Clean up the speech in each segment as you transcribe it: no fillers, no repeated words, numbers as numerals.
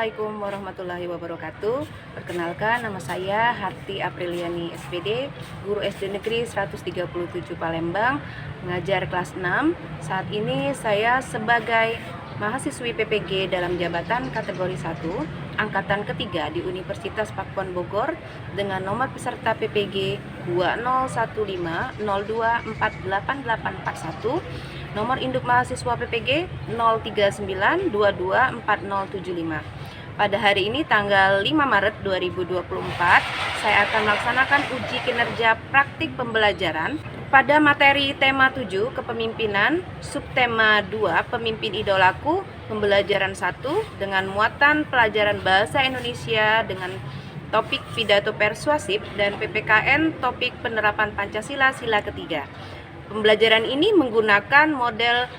Assalamualaikum warahmatullahi wabarakatuh. Perkenalkan, nama saya Harti Apriliani SPD, guru SD Negeri 137 Palembang, mengajar kelas 6. Saat ini saya sebagai mahasiswi PPG dalam jabatan kategori 1, angkatan ketiga di Universitas Pakuan Bogor dengan nomor peserta PPG 201502488841, nomor induk mahasiswa PPG 039224075. Pada hari ini tanggal 5 Maret 2024, saya akan melaksanakan uji kinerja praktik pembelajaran pada materi tema 7 kepemimpinan, subtema 2 pemimpin idolaku, pembelajaran 1 dengan muatan pelajaran bahasa Indonesia dengan topik pidato persuasif dan PPKN topik penerapan Pancasila sila ketiga. Pembelajaran ini menggunakan model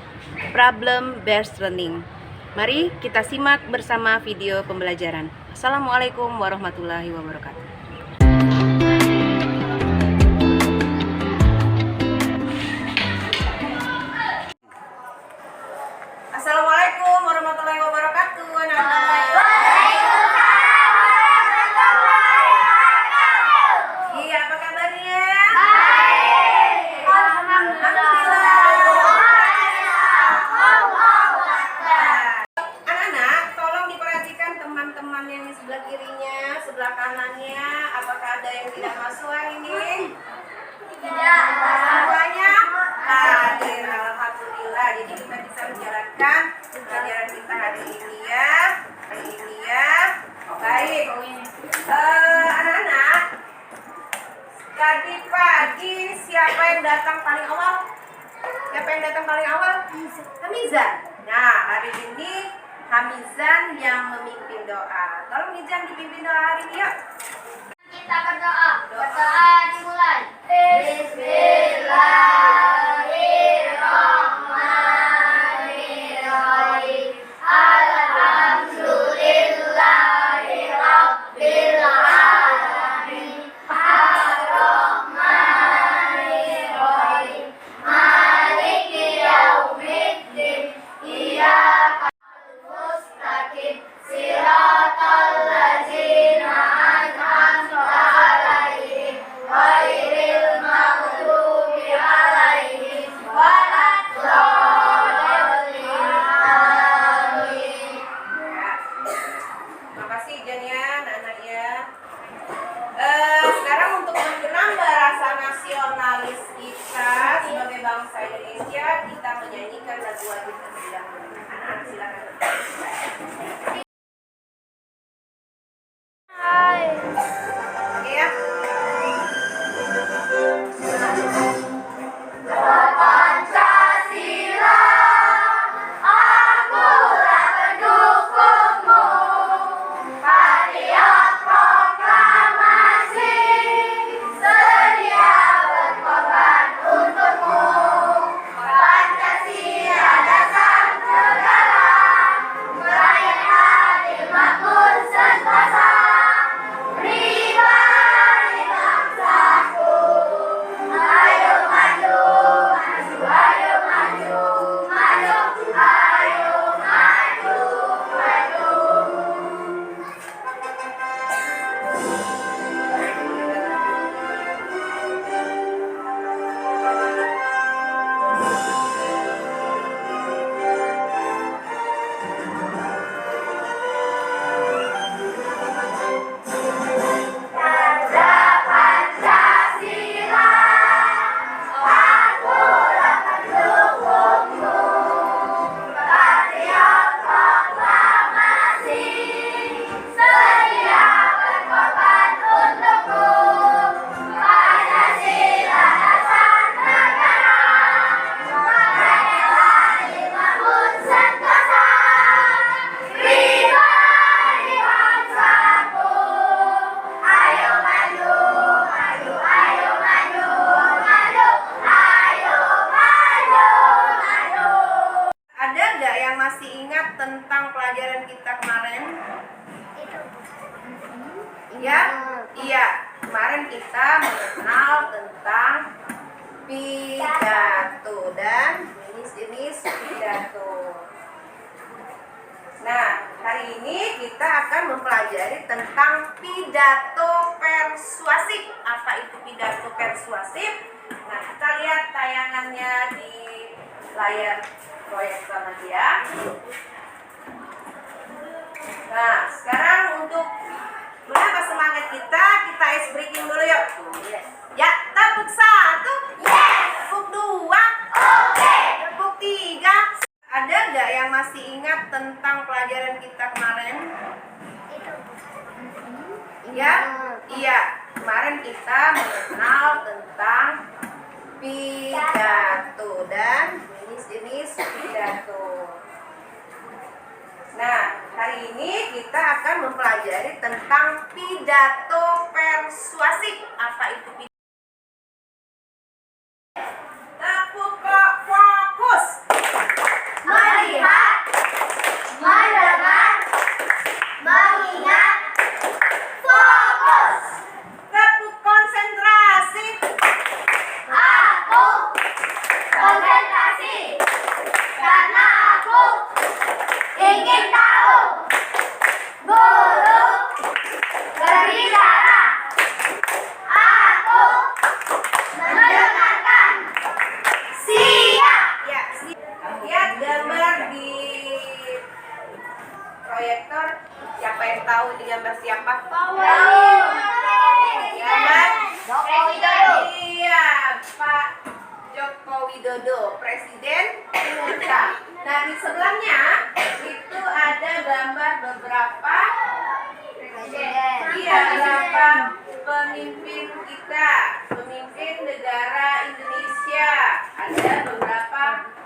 problem based learning. Mari kita simak bersama video pembelajaran. Assalamualaikum warahmatullahi wabarakatuh. Assalamualaikum warahmatullahi wabarakatuh. Iya, apa kabarnya? Baik. Alhamdulillah. Anak-anak, tolong diperhatikan teman-teman yang di sebelah kirinya, sebelah kanannya. Apakah ada yang tidak masuk hari ini? Tidak. Semuanya hadir, alhamdulillah. Jadi kita bisa menjalankan pelajaran kita hari ini ya. Baik. Anak-anak, tadi pagi siapa yang datang paling awal? Hamizan. Nah, hari ini Hamizan yang memimpin doa. Tolong Mizan dipimpin doa hari ini yuk. Kita berdoa. Berdoa dimulai. Bismillahirrahmanirrahim. Alhamdulillahirabbil alamin. Ar-Rahmanirrahim. Maliki yaumiddin. Iyyaka nasta'in. Siratal ladzina an'amta 'alaihim ghairil maghdubi 'alaihim waladdallin. Amin. Terima kasih Jan ya, anak-anak ya. Sekarang untuk mengenang bahasa nasionalis kita sebagai bangsa Indonesia, kita menyanyikan lagu wajib terlebih dahulu. Anak-anak silakan. Oke ya. Pancasila, akulah pendukungmu. Patriot proklamasi, sedia berkorban untukmu. Pancasila dasar negara, meraih adil makmur sentosa. Pribadi bangsaku, ayo maju, maju, ayo maju, maju, ayo maju, maju. Raja Pancasila, akulah pendukungmu. Patriot proklamasi, sedia berkorban untukmu. Pancasila dasar negara, meraih adil makmur sentosa. Pribadi bangsaku, ayo maju, maju, ayo maju, maju, ayo maju, maju. Ada nggak yang masih ingat tentang pelajaran kita kemarin? Ya, iya. Kemarin kita mengenal tentang pidato dan jenis-jenis pidato. Nah, hari ini kita akan mempelajari tentang pidato persuasif. Apa itu pidato persuasif? Nah, kita lihat tayangannya di layar proyektor nanti ya. Nah, sekarang untuk menambah semangat kita ice breaking dulu yuk. Ya, tepuk 1. Tepuk 2. Tepuk 3. Ada nggak yang masih ingat tentang pelajaran kita kemarin? Ya, iya. Kemarin kita mengenal tentang pidato dan jenis-jenis pidato. Nah, hari ini kita akan mempelajari tentang pidato persuasif. Apa itu pidato? Fokus. Melihat, mendengar, mengingat, fokus. Tepuk konsentrasi. Aku konsentrasi karena aku ingin tahu. Guru berbicara, aku mendengarkan. Siap. Ya, lihat gambar di proyektor. Siapa yang tahu ini gambar siapa? Gambar Joko Widodo. Iya, Pak Joko Widodo, Presiden kita. Nah, di sebelahnya itu ada gambar beberapa beberapa pemimpin kita, pemimpin negara Indonesia. Ada beberapa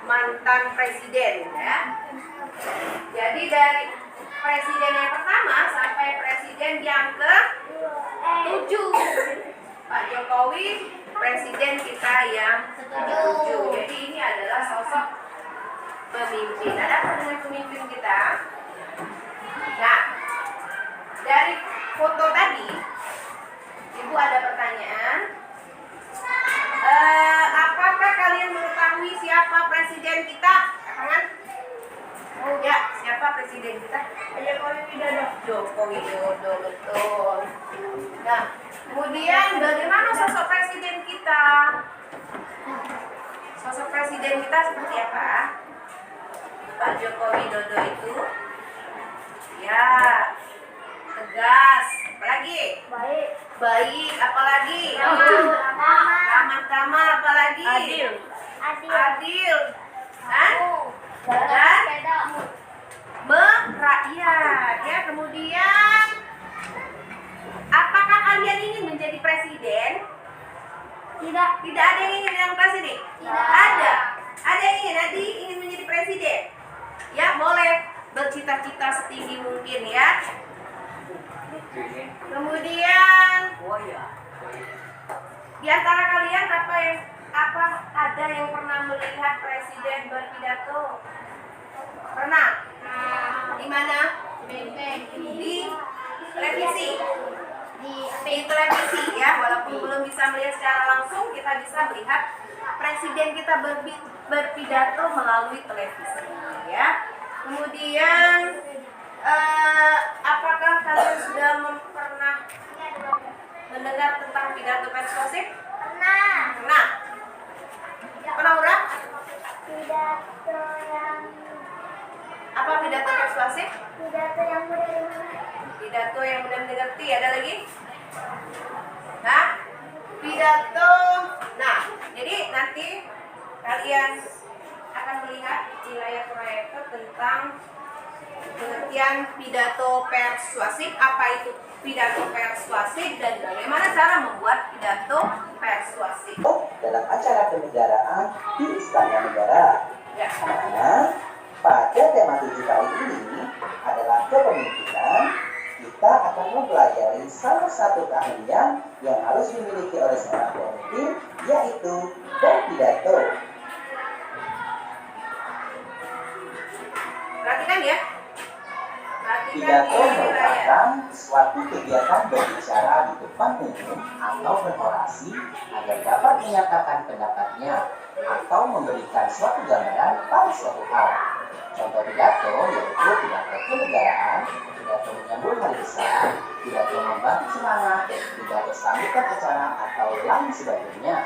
mantan presiden ya. Jadi dari presiden yang pertama sampai presiden yang ke-7. Pak Jokowi presiden kita yang ke-7. Jadi ini adalah sosok pemimpin. Ada apa dengan pemimpin kita? Nah, dari foto tadi, Ibu ada pertanyaan. Apakah kalian mengetahui siapa presiden kita? Tangan. Oh ya, siapa presiden kita? Jokowi Widodo. Joko Widodo, betul. Nah, kemudian bagaimana sosok presiden kita? Sosok presiden kita seperti apa? Pak Joko Widodo itu ya tegas, apalagi? Baik, apalagi? Ramah-tamah, apalagi? Adil. Dan merakyat. Ya, kemudian apakah kalian ingin menjadi presiden? Tidak. Tidak ada yang ingin menjadi presiden? Tidak. Ada yang ingin? Adi ingin menjadi presiden? Ya, boleh bercita-cita setinggi mungkin ya. Kemudian di antara kalian apa ada yang pernah melihat presiden berpidato? Pernah? Di mana? Di televisi. Di televisi ya, walaupun belum bisa melihat secara langsung, kita bisa melihat presiden kita berpidato melalui televisi ya. Kemudian apakah kalian sudah pernah mendengar tentang pidato persuasif? Pernah. Pernah, Ura? Pidato yang Apa pidato persuasif? mudah Pidato yang mudah dimengerti. Ada lagi? Nah, pidato. Nah, jadi nanti kalian akan melihat di layar proyektor tentang pengertian pidato persuasif, apa itu pidato persuasif dan bagaimana cara membuat pidato persuasif. Dalam acara kenegaraan di Istana Negara. Ya. Anak-anak, pada tema 7 kali ini adalah kepemimpinan. Kita akan mempelajari salah satu keahlian yang harus dimiliki oleh seorang pemimpin, yaitu berpidato. Perhatikan ya. Pidato merupakan suatu kegiatan berbicara di depan umum atau berorasi agar dapat menyatakan pendapatnya atau memberikan suatu gambaran pada suatu hal. Contoh pidato yaitu pidato kenegaraan, pidato menyambut hari besar, pidato membangun semangat, pidato sambutan acara, atau lain sebagainya.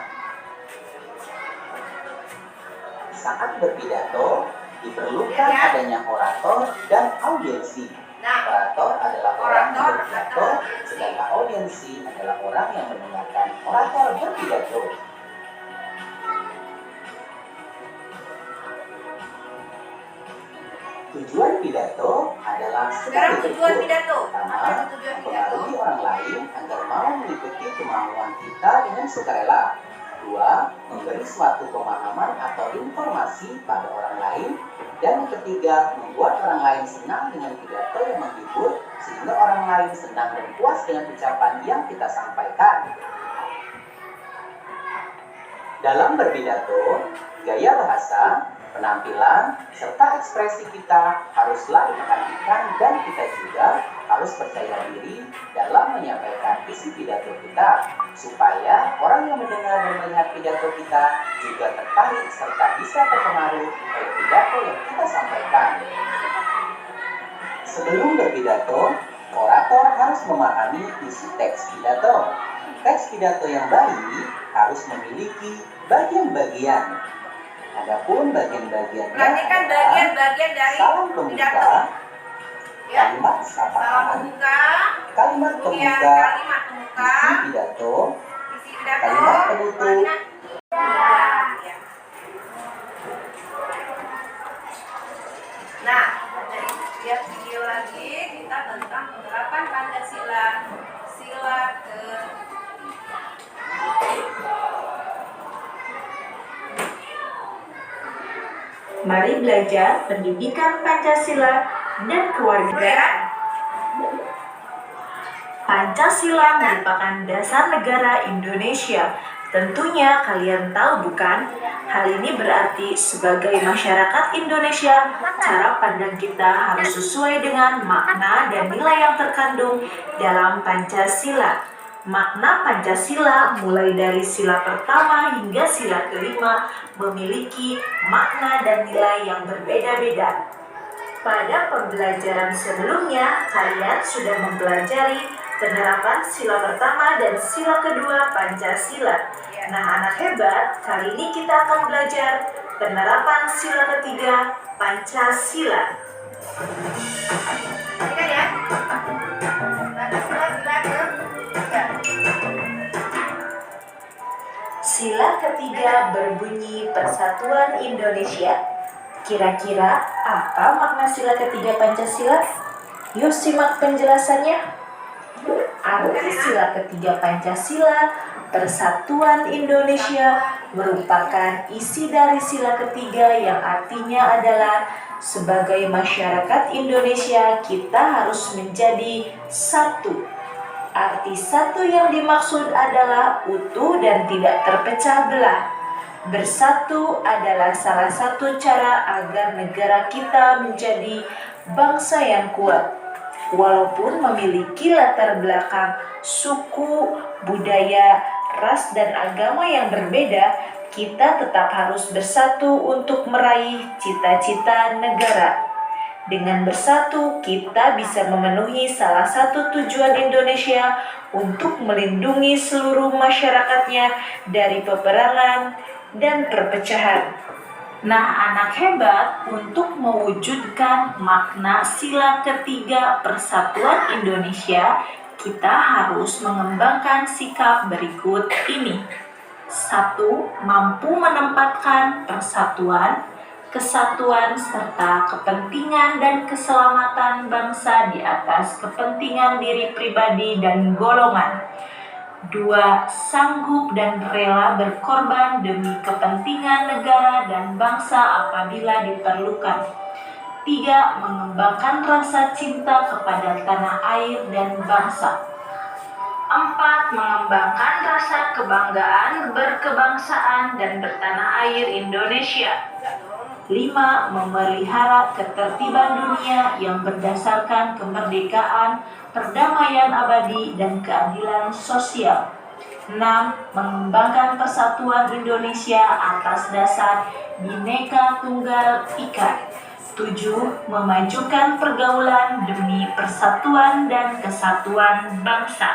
Saat berpidato, diperlukan adanya orator dan audiensi. Orator adalah orang yang berpidato, sedangkan audiensi adalah orang yang mendengarkan orator berpidato. Tujuan pidato adalah Sekarang tujuan pidato. Pertama, Apa itu tujuan pidato? mempengaruhi orang lain agar mau mengikuti kemauan kita dengan sukarela. Dua, memberi suatu pemahaman atau informasi pada orang lain. Dan yang ketiga, membuat orang lain senang dengan pidato yang menghibur, sehingga orang lain senang dan puas dengan ucapan yang kita sampaikan. Dalam berpidato, gaya bahasa, penampilan, serta ekspresi kita haruslah diperhatikan, dan kita juga harus percaya diri dalam menyampaikan isi pidato kita, supaya orang yang mendengar dan melihat pidato kita juga tertarik serta bisa terpengaruh oleh pidato yang kita sampaikan. Sebelum berpidato, orator harus memahami isi teks pidato. Teks pidato yang baik harus memiliki bagian-bagian. Adapun bagian-bagiannya Perhatikan adalah bagian-bagian dari salam pidato. pembuka, Ya. kalimat Salam sapaan, pembuka, kalimat kemudian pembuka, kalimat pembuka, isi pidato, isi pidato, kalimat penutup, kalimat ya. Nah, dari lihat video lagi kita tentang penerapan Pancasila sila ke Mari belajar pendidikan Pancasila dan kewarganegaraan. Pancasila merupakan dasar negara Indonesia. Tentunya kalian tahu bukan? Hal ini berarti sebagai masyarakat Indonesia, cara pandang kita harus sesuai dengan makna dan nilai yang terkandung dalam Pancasila. Makna Pancasila mulai dari sila pertama hingga sila kelima memiliki makna dan nilai yang berbeda-beda. Pada pembelajaran sebelumnya, kalian sudah mempelajari penerapan sila pertama dan sila kedua Pancasila. Nah, anak hebat, kali ini kita akan belajar penerapan sila ketiga Pancasila. Perhatikan ya. Pancasila sila ke Sila ketiga berbunyi Persatuan Indonesia. Kira-kira apa makna sila ketiga Pancasila? Yuk simak penjelasannya. Arti sila ketiga Pancasila, Persatuan Indonesia, merupakan isi dari sila ketiga yang artinya adalah sebagai masyarakat Indonesia kita harus menjadi satu. Arti satu yang dimaksud adalah utuh dan tidak terpecah belah. Bersatu adalah salah satu cara agar negara kita menjadi bangsa yang kuat. Walaupun memiliki latar belakang suku, budaya, ras, dan agama yang berbeda, kita tetap harus bersatu untuk meraih cita-cita negara. Dengan bersatu, kita bisa memenuhi salah satu tujuan Indonesia untuk melindungi seluruh masyarakatnya dari peperangan dan perpecahan. Nah, anak hebat, untuk mewujudkan makna sila ketiga Persatuan Indonesia, kita harus mengembangkan sikap berikut ini. 1. Mampu menempatkan persatuan, kesatuan serta kepentingan dan keselamatan bangsa di atas kepentingan diri pribadi dan golongan. 2. Sanggup dan rela berkorban demi kepentingan negara dan bangsa apabila diperlukan. 3. Mengembangkan rasa cinta kepada tanah air dan bangsa. 4. Mengembangkan rasa kebanggaan berkebangsaan dan bertanah air Indonesia. 5. Memelihara ketertiban dunia yang berdasarkan kemerdekaan, perdamaian abadi, dan keadilan sosial. 6. Mengembangkan persatuan Indonesia atas dasar Bhinneka Tunggal Ika. 7. Memajukan pergaulan demi persatuan dan kesatuan bangsa.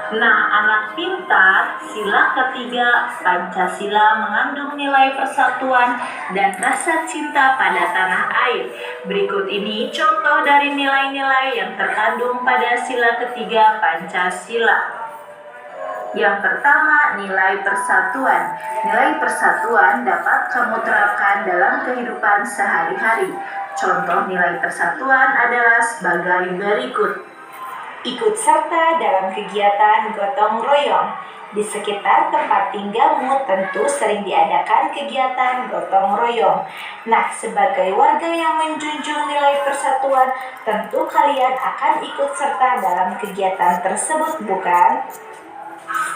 Nah, anak pintar, sila ketiga Pancasila mengandung nilai persatuan dan rasa cinta pada tanah air. Berikut ini contoh dari nilai-nilai yang terkandung pada sila ketiga Pancasila. Yang pertama, nilai persatuan. Nilai persatuan dapat kamu terapkan dalam kehidupan sehari-hari. Contoh nilai persatuan adalah sebagai berikut. Ikut serta dalam kegiatan gotong royong. Di sekitar tempat tinggalmu tentu sering diadakan kegiatan gotong royong. Nah, sebagai warga yang menjunjung nilai persatuan, tentu kalian akan ikut serta dalam kegiatan tersebut, bukan?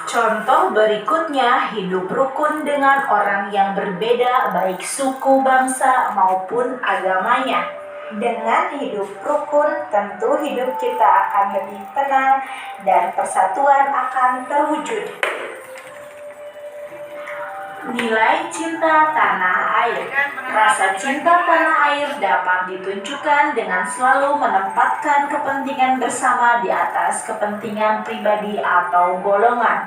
Contoh berikutnya, hidup rukun dengan orang yang berbeda baik suku, bangsa, maupun agamanya. Dengan hidup rukun, tentu hidup kita akan lebih tenang dan persatuan akan terwujud. Nilai cinta tanah air. Rasa cinta tanah air dapat ditunjukkan dengan selalu menempatkan kepentingan bersama di atas kepentingan pribadi atau golongan.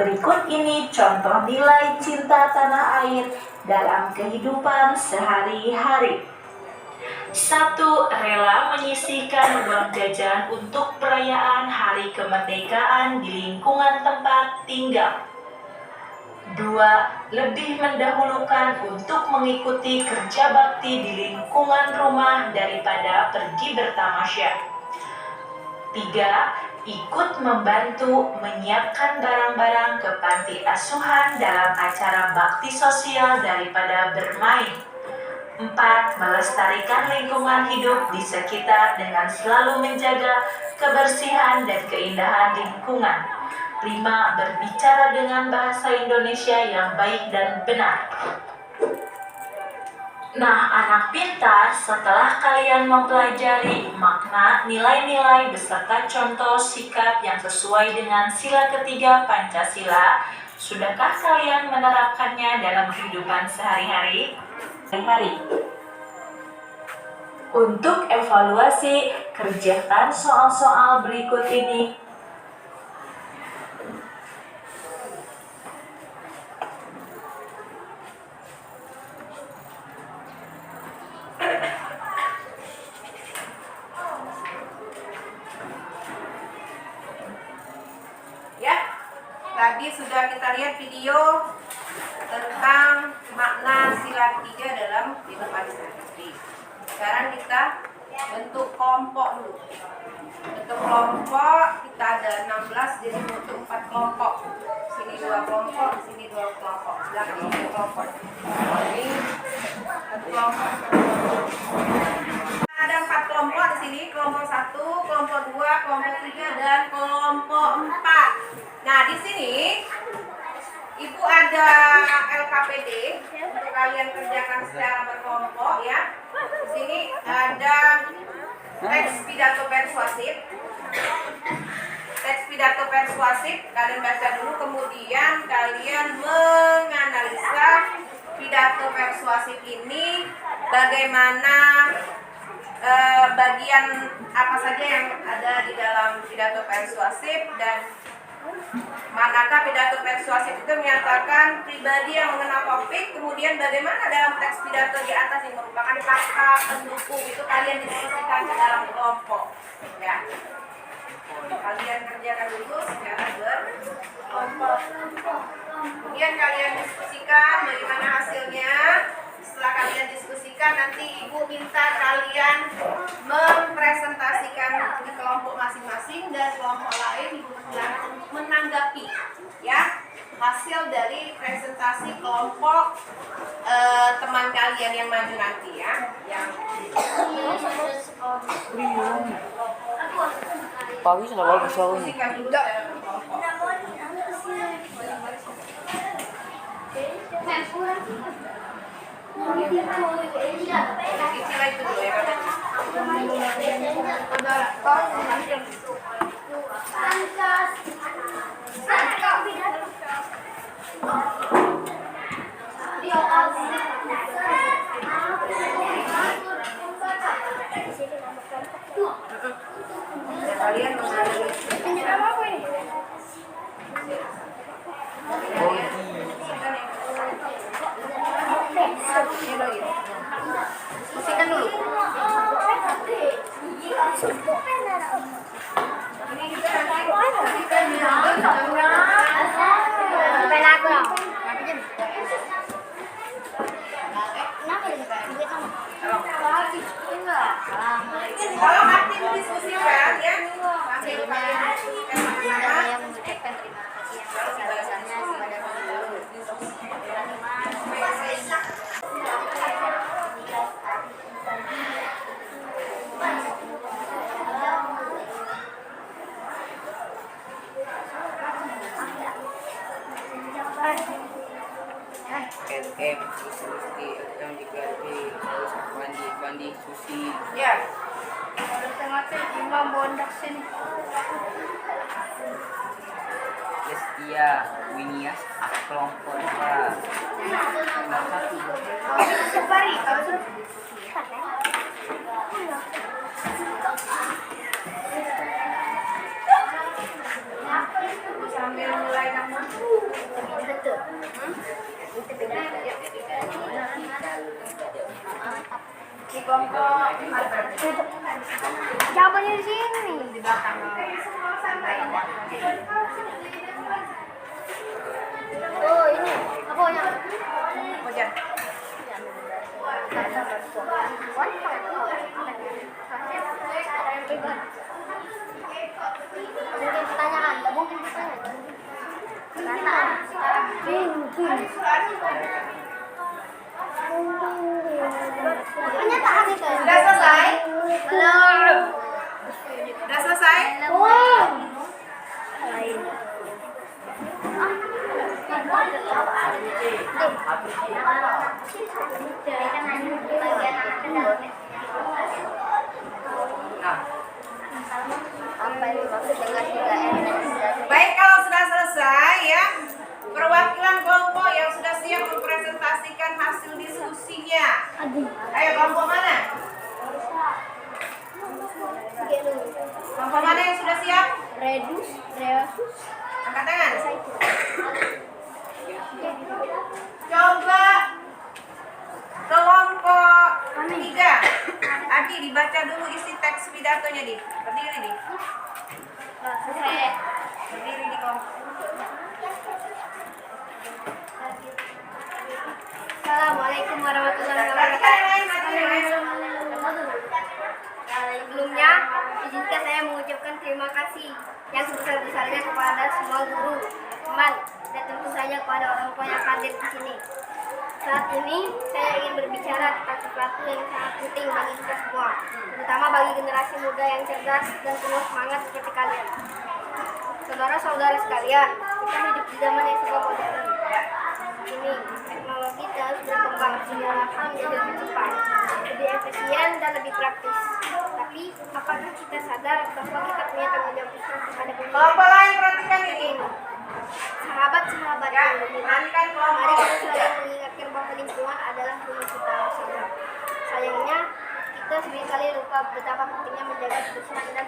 Berikut ini contoh nilai cinta tanah air dalam kehidupan sehari-hari. 1. Rela menyisihkan uang jajan untuk perayaan Hari Kemerdekaan di lingkungan tempat tinggal. 2. Lebih mendahulukan untuk mengikuti kerja bakti di lingkungan rumah daripada pergi bertamasya. 3. Ikut membantu menyiapkan barang-barang ke panti asuhan dalam acara bakti sosial daripada bermain. 4. Melestarikan lingkungan hidup di sekitar dengan selalu menjaga kebersihan dan keindahan lingkungan. 5. Berbicara dengan bahasa Indonesia yang baik dan benar. Nah, anak pintar, setelah kalian mempelajari makna, nilai-nilai beserta contoh sikap yang sesuai dengan sila ketiga Pancasila, sudahkah kalian menerapkannya dalam kehidupan sehari-hari? Untuk evaluasi, kerjakan soal-soal berikut ini. Ya, tadi sudah kita lihat video tentang makna sila ketiga dalam kehidupan sehari-hari. Sekarang kita bentuk kelompok dulu. Bentuk kelompok kita ada 16, jadi bentuk 4 kelompok. Sini 2 kelompok, sini 2 kelompok. Belakang 1 kelompok. Ini 1 kelompok. Ada 4 kelompok di sini, kelompok 1, kelompok 2, kelompok 3, dan kelompok 4. Nah, di sini Ibu ada LKPD untuk kalian kerjakan secara berkelompok ya. Di sini ada teks pidato persuasif. Teks pidato persuasif kalian baca dulu, kemudian kalian menganalisa pidato persuasif ini bagaimana bagian apa saja yang ada di dalam pidato persuasif dan manakah pidato persuasif itu menyatakan pribadi yang mengenal topik, kemudian bagaimana dalam teks pidato di atas yang merupakan fakta pendukung itu kalian diskusikan ke dalam kelompok ya. Kalian kerjakan dulu secara berkelompok, kemudian kalian diskusikan bagaimana hasilnya. Setelah kalian diskusikan, nanti ibu minta kalian mempresentasikan di kelompok masing-masing dan kelompok lain ibu menanggapi ya hasil dari presentasi kelompok teman kalian yang maju nanti ya. Yang pagi sudah bagus soalnya. diskusikan dulu secara berkelompok. Istilah itu dulu ya Kakak. Tolong aktif diskusikan ya. Sambil kalian diskusikan sama-sama. Saya mengucapkan terima kasih yang sebesar-besarnya kepada guru. Susi yang diganti terus mandi Susi. Ya. Imam bondak sini. Destia Winias kelompok 2. Safari, Sambil mulai kamu. Di kelompok jawabannya di sini. di belakang. Oh, ini apa yang? Hujan. Mungkin pertanyaan, tidak mungkin pertanyaan. Pernyataan itu. Sudah selesai? Belum. Sudah selesai? Nah, Apa yang dimaksud dengan 3M dan 3T? baik, kalau sudah selesai ya, perwakilan kelompok yang sudah siap mempresentasikan hasil diskusinya. Ayo, kelompok mana? Kelompok mana yang sudah siap? Resus. Angkat tangan. Coba kelompok 3. Adi, dibaca dulu isi teks pidatonya, Di. Berdiri, Di. Berdiri di kelompok. Assalamualaikum warahmatullahi Perhatikan yang lain, wabarakatuh. perhatikan yang lain. Sebelumnya, izinkan saya mengucapkan terima kasih yang sebesar-besarnya kepada semua guru, teman, dan tentu saja kepada orang tua yang hadir di sini. Saat ini, saya ingin berbicara tentang sesuatu yang sangat penting bagi kita semua, terutama bagi generasi muda yang cerdas dan penuh semangat seperti kalian. Saudara-saudara sekalian, kita hidup di zaman yang serba modern. Ini teknologi terus berkembang sehingga hal menjadi lebih cepat, lebih efisien dan lebih praktis. Tapi apakah kita sadar bahwa kita punya tanggung jawab besar kepada Kelompok lain, perhatikan ini. sahabat-sahabat Ya, yang beriman? perhatikan Mari kelompok. kita saling mengingatkan bahwa lingkungan adalah rumah kita bersama. Sayangnya kita seringkali lupa betapa pentingnya menjaga kebersihan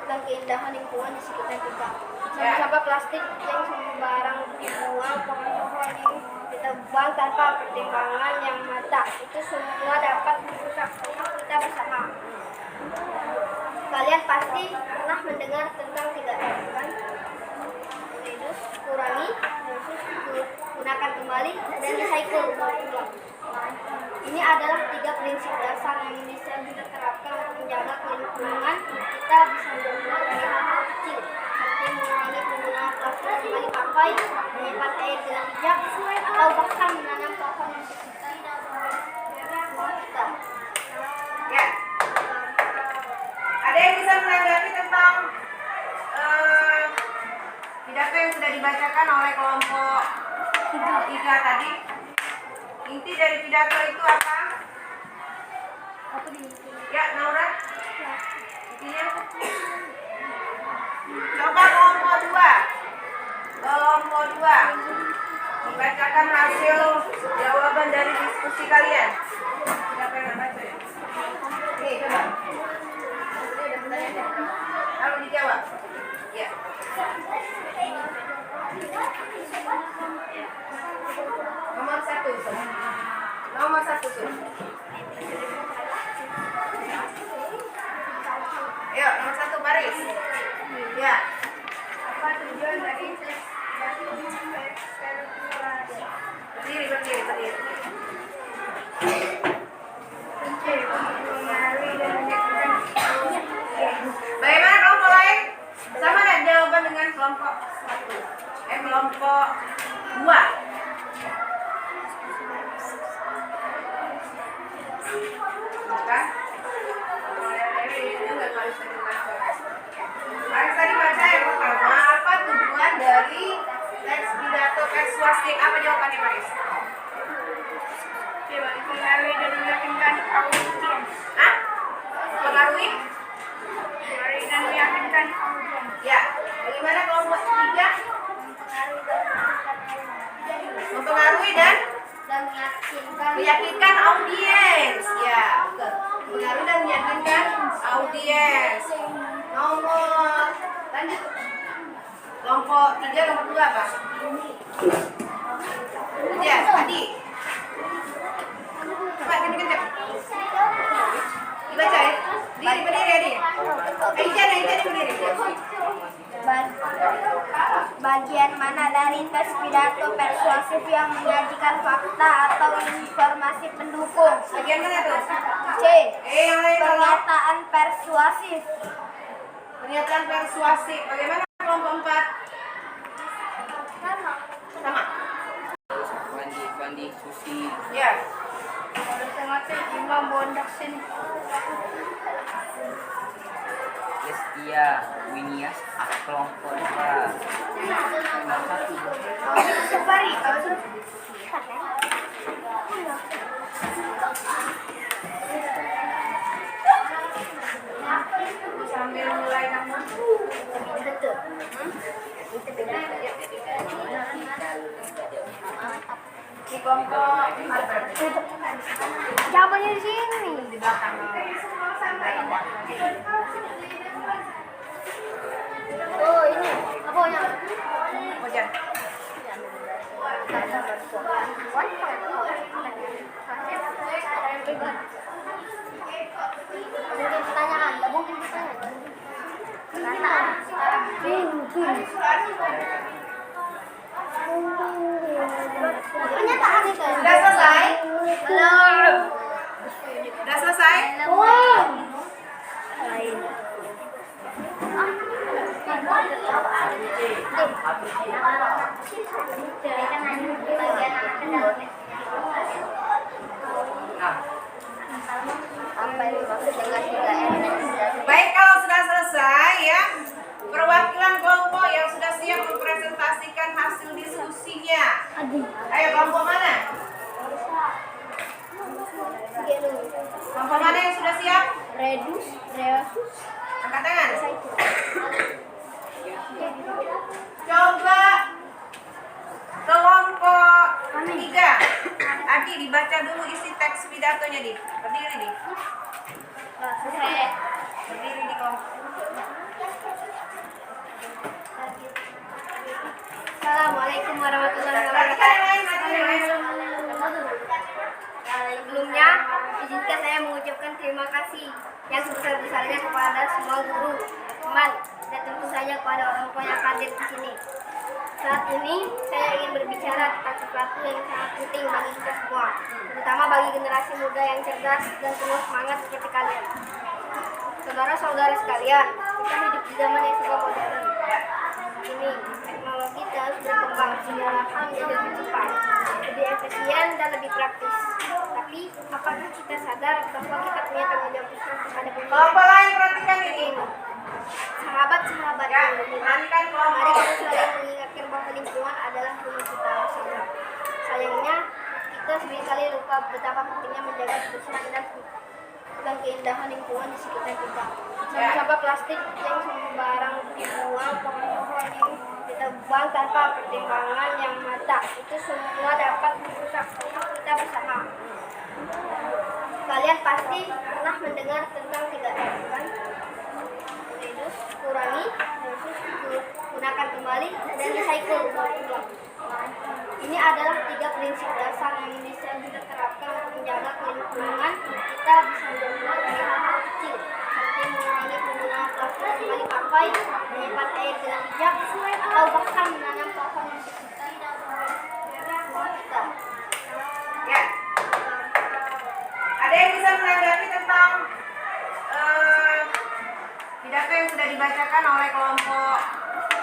dan keindahan lingkungan di sekitar kita. Sampah-sampah plastik yang sembarang dibuang, pohon-pohon yang ditebang tanpa pertimbangan yang matang, itu semua dapat merusak kita bersama. Kalian pasti pernah mendengar tentang 3M, kan? Reduce, kurangi, versus gunakan kembali, dan recycle. Ini adalah 3 prinsip dasar yang bisa kita terapkan untuk menjaga lingkungan. Kita bisa memulai dari hal-hal kecil, seperti mengurangi penggunaan plastik sekali pakai, menyimpan air dengan bijak, atau bahkan menanam pohon yang sekitar rumah kita. Ya. Ada yang bisa menanggapi tentang pidato yang sudah dibacakan oleh kelompok 3 tadi? Inti dari pidato itu apa? Ya, Naura. Intinya apa? Coba kelompok 2. Kelompok 2. Membacakan hasil jawaban dari diskusi kalian. Siapa yang baca ya? Oke, coba. Lalu dijawab. Ya. Nomor 1. Nomor 1 tuh. Ayo, nomor 1 baris. Ya. Apa tujuan dari berdiri. kelompok 2. Bukan? Mari tadi baca yang pertama, apa tujuan dari teks pidato persuasif? Apa jawabannya, Paris? Mempengaruhi dan meyakinkan audiens. Hah? Pengaruhi? Mempengaruhi dan meyakinkan audiens. Ya. Bagaimana kelompok 3? Mempengaruhi dan meyakinkan audiens. Ya, betul. Mempengaruhi dan meyakinkan audiens. Nomor lanjut. Kelompok 3 nomor 2 apa? Ya, tadi. Coba kenceng-kenceng. Dibaca ya. Berdiri ya. Aijan berdiri. Bagian mana dari teks pidato persuasif yang menyajikan fakta atau informasi pendukung? Bagian mana tuh? C. Yang lain tolong. Pernyataan persuasif. Pernyataan persuasif. Bagaimana kelompok 4? Sama. Bandi, Susi. Ya. Imam Bondaksin. Lestia, Winias, kelompok 2. Safari. Sambil mulai namun. Betul. Di kelompok 4 berarti. Jawabannya di sini. Di belakang. Oh, ini. Apa yang? Hujan. Mungkin pertanyaan, nggak mungkin pertanyaan. Pernyataan itu. Sudah selesai? Belum. Sudah selesai? Nah, Apa yang dimaksud dengan 3M dan 3D? baik, kalau sudah selesai ya, perwakilan kelompok yang sudah siap mempresentasikan hasil diskusinya. Ayo, kelompok mana? Kelompok mana yang sudah siap? Redus, Reasus, Angkat tangan. Saitu. Coba kelompok 3. Adi, dibaca dulu isi teks pidatonya, Di. Berdiri, Di. Selesai. Berdiri di kelompok. Assalamualaikum warahmatullahi Tadi kan yang lain, wabarakatuh. tadi yang lain. Sebelumnya, izinkan saya mengucapkan terima kasih yang sebesar-besarnya kepada semua guru, teman, dan tentu saja kepada orang tua yang hadir di sini. Saat ini, saya ingin berbicara tentang sesuatu yang sangat penting bagi kita semua, terutama bagi generasi muda yang cerdas dan penuh semangat seperti kalian. Saudara-saudara sekalian, kita hidup di zaman yang serba modern. Ini teknologi terus berkembang sehingga hal menjadi lebih cepat, lebih efisien dan lebih praktis. Tapi apakah kita sadar bahwa kita punya tanggung jawab besar kepada Kelompok lain perhatikan ini. Sahabat-sahabat Ya, yang beriman, perhatikan mari kelompok. kita selalu mengingatkan bahwa lingkungan adalah rumah kita bersama. Sayangnya, kita seringkali lupa betapa pentingnya menjaga kebersihan dan keindahan lingkungan di sekitar kita. Sampah plastik yang sembarang dibuang, pohon-pohon yang ditebang tanpa pertimbangan yang matang, itu semua dapat merusak rumah kita bersama. Kalian pasti pernah mendengar tentang 3M, kan? Reduce, kurangi, gunakan kembali, dan recycle. Ini adalah 3 prinsip dasar yang bisa kita terapkan untuk menjaga lingkungan kita bisa mengurangi hal kecil seperti mengurangi penggunaan plastik sekali pakai, menyimpan air dengan bijak, atau bahkan menanam pohon di sekitar rumah kita. Ya. Ada yang bisa menanggapi tentang pidato yang sudah dibacakan oleh kelompok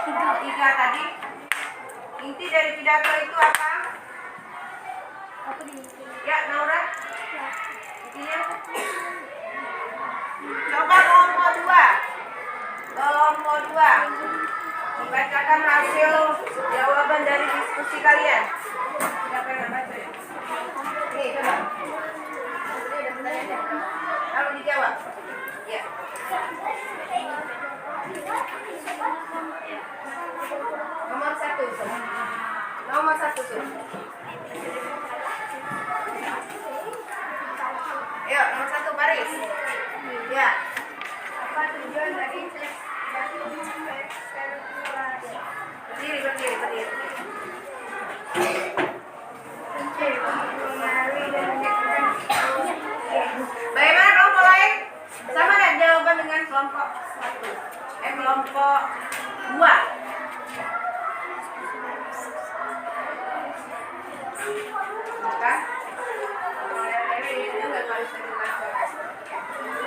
3 tadi? Inti dari pidato itu apa? Ya, Naura. Intinya. Coba kelompok 2. Kelompok 2. Membacakan hasil jawaban dari diskusi kalian. Siapa yang baca ya? Nih, coba. Kalau dijawab. Ya. Nomor 1. Nomor 1. Ayo, nomor 1 baris. Ya. Apa tujuan dari Berdiri. Bagaimana kelompok lain? Sama nggak jawaban dengan kelompok 1? Kelompok 2. Bukan?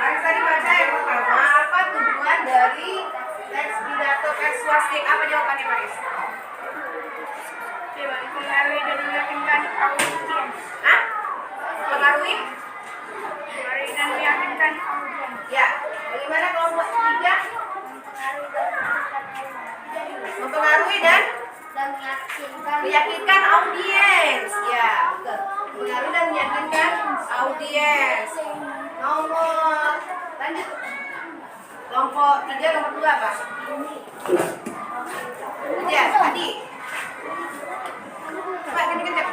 Paris tadi baca yang pertama, apa tujuan dari teks pidato persuasif? Apa jawabannya, Paris? Mempengaruhi dan meyakinkan audiens. Hah? Pengaruhi? Mempengaruhi dan meyakinkan audiens. Ya. Bagaimana kelompok 3? Mempengaruhi dan meyakinkan audiens. Ya, betul. Mempengaruhi dan meyakinkan audiens. Nomor lanjut. Kelompok 3, nomor 2 apa? Ya, tadi. Coba kencang.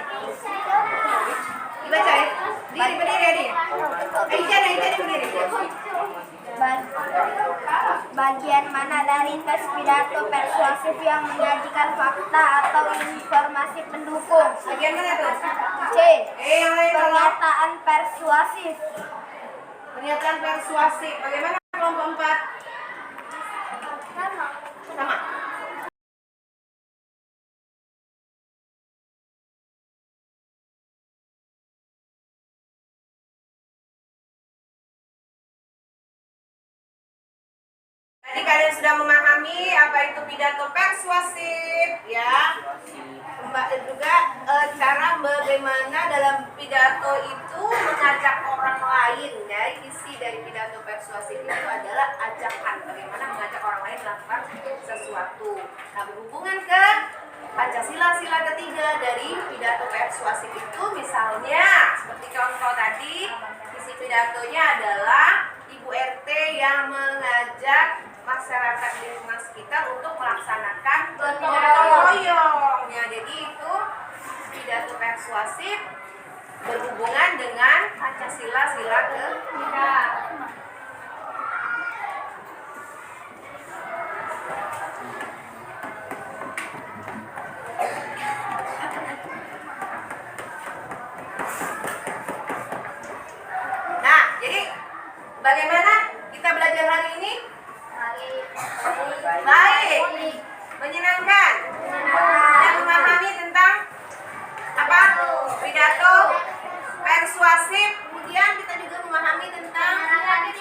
Dibaca ya. Berdiri ya dia. Ijazah berdiri. Bagian mana dari tes pidato persuasif yang menyajikan fakta atau informasi pendukung? Bagian mana tuh? C. Yang lain tolong. Pernyataan persuasif. Pernyataan persuasif. Bagaimana kelompok 4? Sama. Tadi kalian sudah memahami apa itu pidato persuasif, ya. Juga cara bagaimana dalam pidato itu mengajak orang lain, ya. Isi dari pidato persuasif itu adalah ajakan, bagaimana mengajak orang lain melakukan sesuatu. Nah, berhubungan ke Pancasila ketiga dari pidato persuasif itu, misalnya seperti contoh tadi, isi pidatonya adalah Ibu RT yang mengajak masyarakat di lingkungan sekitar untuk melaksanakan gotong royong. Ya, jadi itu pidato persuasif berhubungan dengan Pancasila ketiga. Nah, jadi bagaimana kita belajar hari ini? Baik, menyenangkan. Dan memahami tentang apa? Pidato persuasif. Kemudian kita juga memahami tentang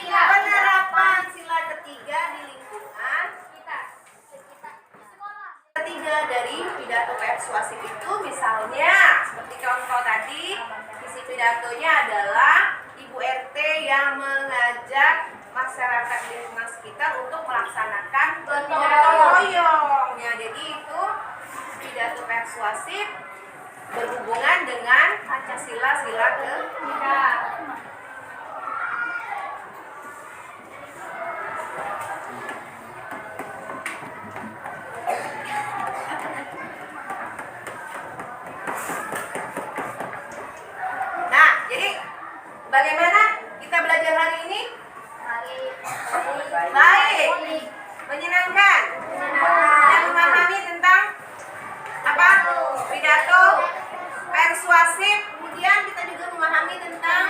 penerapan sila ketiga di lingkungan ketiga dari pidato persuasif itu, misalnya seperti contoh tadi, isi pidatonya adalah Ibu RT yang mengajak masyarakat di lingkungan sekitar untuk melaksanakan gotong royong. Ya, jadi itu pidato persuasif berhubungan dengan Pancasila ketiga. Nah, jadi bagaimana kita belajar hari ini? Baik, menyenangkan. Dan memahami tentang apa? Pidato persuasif. Kemudian kita juga memahami tentang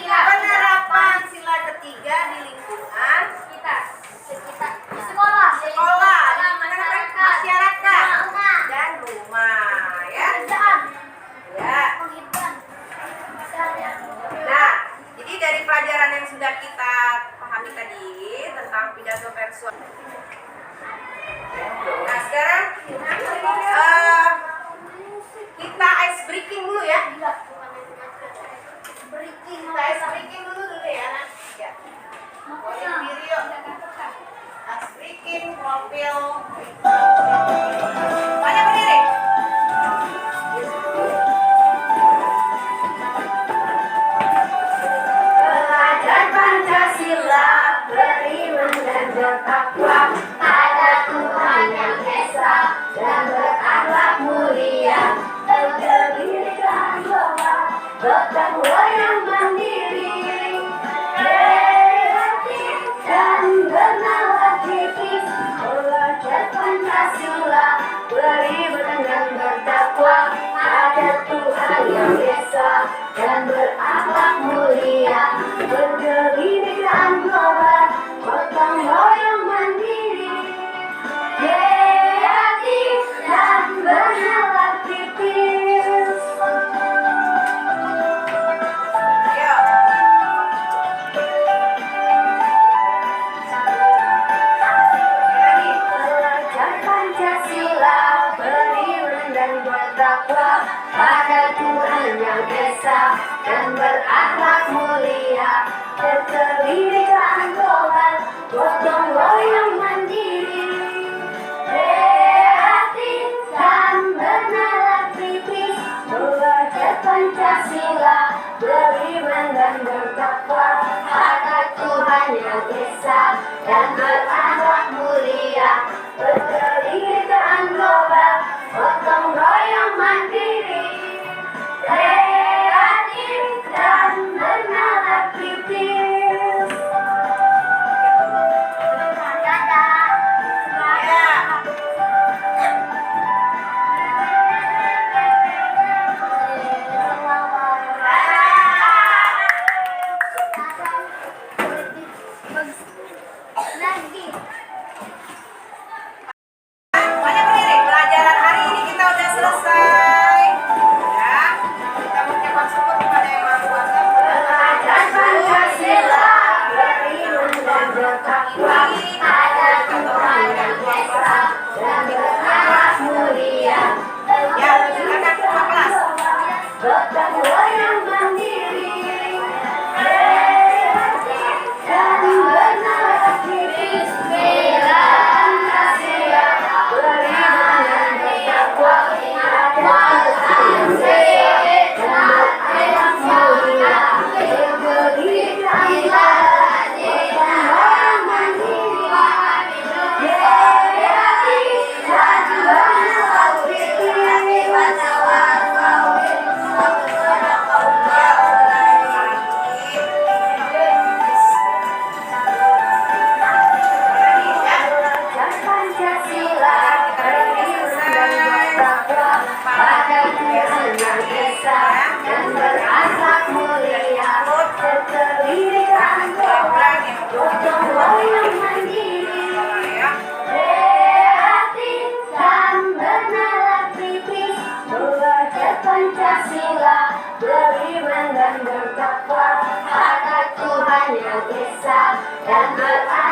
penerapan sila ketiga di lingkungan sekolah, di masyarakat dan rumah, ya. Ya. Nah, jadi dari pelajaran yang sudah kita pahami tadi tentang pidato persuasif. Nah, sekarang breaking dulu ya. Breaking. Tes breaking dulu ya. Ya. Boleh berdiri yuk. Tes breaking profil. Banyak berdiri. Belajar Pancasila, beriman dan bertakwa pada Tuhan yang Esa dan berakhlak mulia, berdirikan doa, gotong royong mandiri, kreatif dan bernalar kritis. Belajar Pancasila, beriman dan bertakwa pada Tuhan yang Esa dan berakhlak mulia, berdirikan global, gotong royong mandiri, kreatif dan bernalar kritis. Belajar Pancasila, beriman dan bertakwa pada Tuhan yang Esa dan berakhlak mulia, keterbitaan global, gotong royong mandiri, kreatif dan bernalar kritis. Belajar Pancasila, beriman dan bertakwa pada Tuhan yang Esa dan berakhlak mulia, keterbitaan global, gotong royong mandiri, kreatif dan bernalar kritis. Lagi. Banyak berdiri. Pelajaran hari ini kita udah selesai. Ya. Kita mengucapkan syukur kepada Yang Maha Kuasa. Belajar Pancasila, beriman dan bertakwa pada Tuhan yang Esa dan berakhlak mulia, Ya, silakan ketua kelas. gotong royong mandiri, kreatif dan bernalar kritis. Bela Pancasila, beriman dan bertakwa pada Tuhan yang Esa dan berakhlak mulia, berdirikan global, gotong royong mandiri, kreatif dan bernalar kritis. Belajar Pancasila, beriman dan bertakwa pada Tuhan yang Esa dan berakhlak mulia, keterbitaan global, gotong royong mandiri, kreatif dan bernalar kritis. Belajar Pancasila, beriman dan bertakwa pada Tuhan yang Esa dan berakhlak